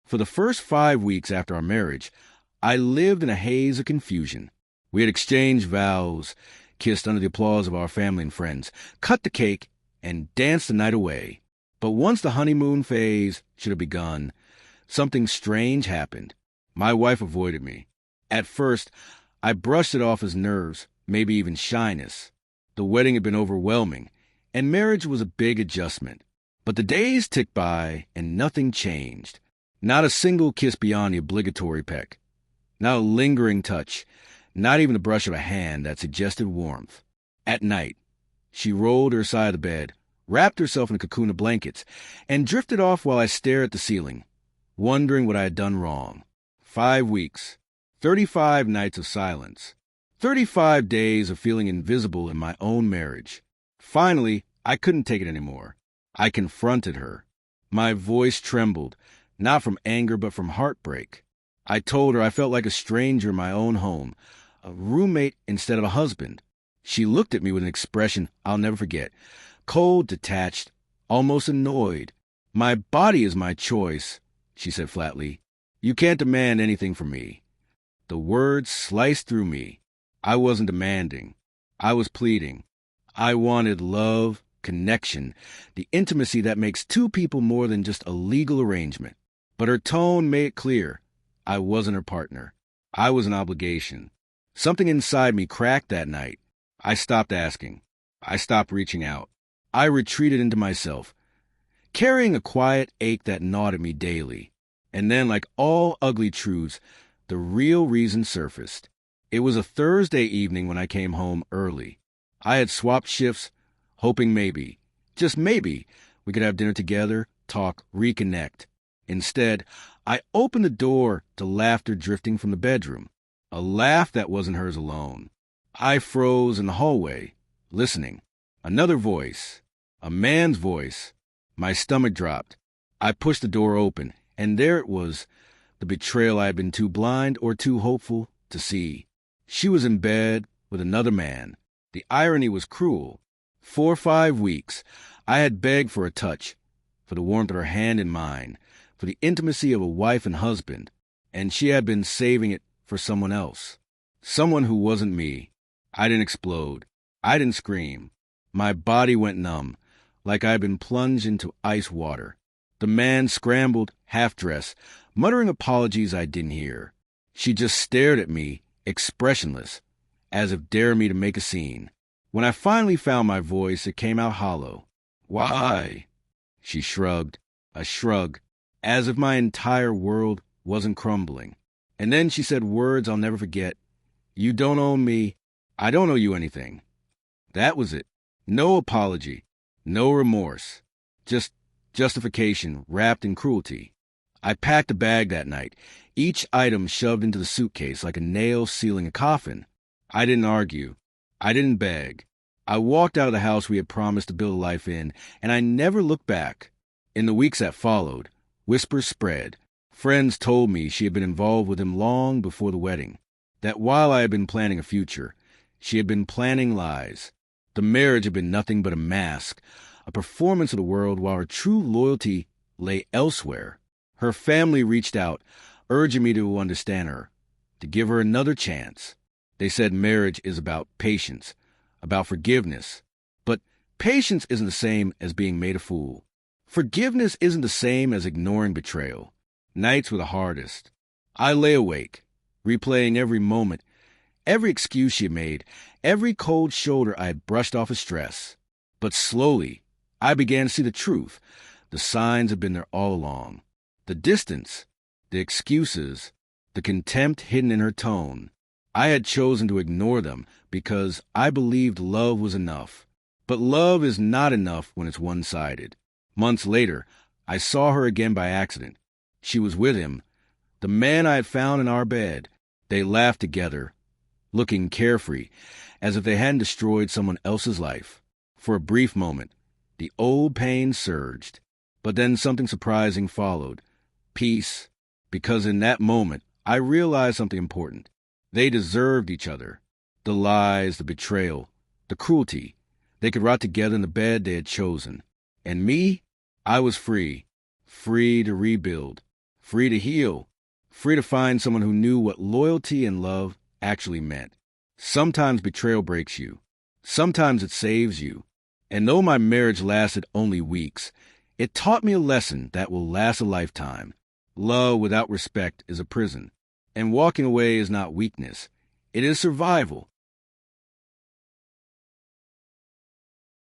For the first 5 weeks after our marriage, I lived in a haze of confusion. We had exchanged vows, kissed under the applause of our family and friends, cut the cake, and danced the night away. But once the honeymoon phase should have begun, something strange happened. My wife avoided me. At first, I brushed it off as nerves, maybe even shyness. The wedding had been overwhelming, and marriage was a big adjustment. But the days ticked by, and nothing changed. Not a single kiss beyond the obligatory peck. Not a lingering touch. Not even the brush of a hand that suggested warmth. At night, she rolled her side of the bed, wrapped herself in a cocoon of blankets, and drifted off while I stared at the ceiling, wondering what I had done wrong. 5 weeks. 35 nights of silence. 35 days of feeling invisible in my own marriage. Finally, I couldn't take it anymore. I confronted her. My voice trembled, not from anger but from heartbreak. I told her I felt like a stranger in my own home, a roommate instead of a husband. She looked at me with an expression I'll never forget, cold, detached, almost annoyed. "My body is my choice," she said flatly. "You can't demand anything from me." The words sliced through me. I wasn't demanding. I was pleading. I wanted love, connection, the intimacy that makes two people more than just a legal arrangement. But her tone made it clear. I wasn't her partner. I was an obligation. Something inside me cracked that night. I stopped asking. I stopped reaching out. I retreated into myself, carrying a quiet ache that gnawed at me daily. And then, like all ugly truths, the real reason surfaced. It was a Thursday evening when I came home early. I had swapped shifts, hoping maybe, just maybe, we could have dinner together, talk, reconnect. Instead, I opened the door to laughter drifting from the bedroom, a laugh that wasn't hers alone. I froze in the hallway, listening. Another voice, a man's voice. My stomach dropped. I pushed the door open, and there it was, the betrayal I had been too blind or too hopeful to see. She was in bed with another man. The irony was cruel. For 5 weeks, I had begged for a touch, for the warmth of her hand in mine, for the intimacy of a wife and husband, and she had been saving it for someone else. Someone who wasn't me. I didn't explode. I didn't scream. My body went numb, like I had been plunged into ice water. The man scrambled, half-dressed, muttering apologies I didn't hear. She just stared at me, expressionless, as if daring me to make a scene. When I finally found my voice, it came out hollow. "Why?" She shrugged, a shrug, as if my entire world wasn't crumbling. And then she said words I'll never forget. "You don't owe me. I don't owe you anything." That was it. No apology, no remorse, just justification wrapped in cruelty. I packed a bag that night, each item shoved into the suitcase like a nail sealing a coffin. I didn't argue. I didn't beg. I walked out of the house we had promised to build a life in, and I never looked back. In the weeks that followed, whispers spread. Friends told me she had been involved with him long before the wedding, that while I had been planning a future, she had been planning lies. The marriage had been nothing but a mask, a performance of the world, while her true loyalty lay elsewhere. Her family reached out, urging me to understand her, to give her another chance. They said marriage is about patience, about forgiveness. But patience isn't the same as being made a fool. Forgiveness isn't the same as ignoring betrayal. Nights were the hardest. I lay awake, replaying every moment, every excuse she had made, every cold shoulder I had brushed off as stress. But slowly, I began to see the truth. The signs had been there all along. The distance, the excuses, the contempt hidden in her tone. I had chosen to ignore them because I believed love was enough. But love is not enough when it's one-sided. Months later, I saw her again by accident. She was with him, the man I had found in our bed. They laughed together, looking carefree, as if they hadn't destroyed someone else's life. For a brief moment, the old pain surged, but then something surprising followed. Peace, because in that moment, I realized something important. They deserved each other. The lies, the betrayal, the cruelty. They could rot together in the bed they had chosen. And me, I was free. Free to rebuild. free to heal, free to find someone who knew what loyalty and love actually meant. Sometimes betrayal breaks you. Sometimes it saves you. And though my marriage lasted only weeks, it taught me a lesson that will last a lifetime. Love without respect is a prison, and walking away is not weakness. It is survival.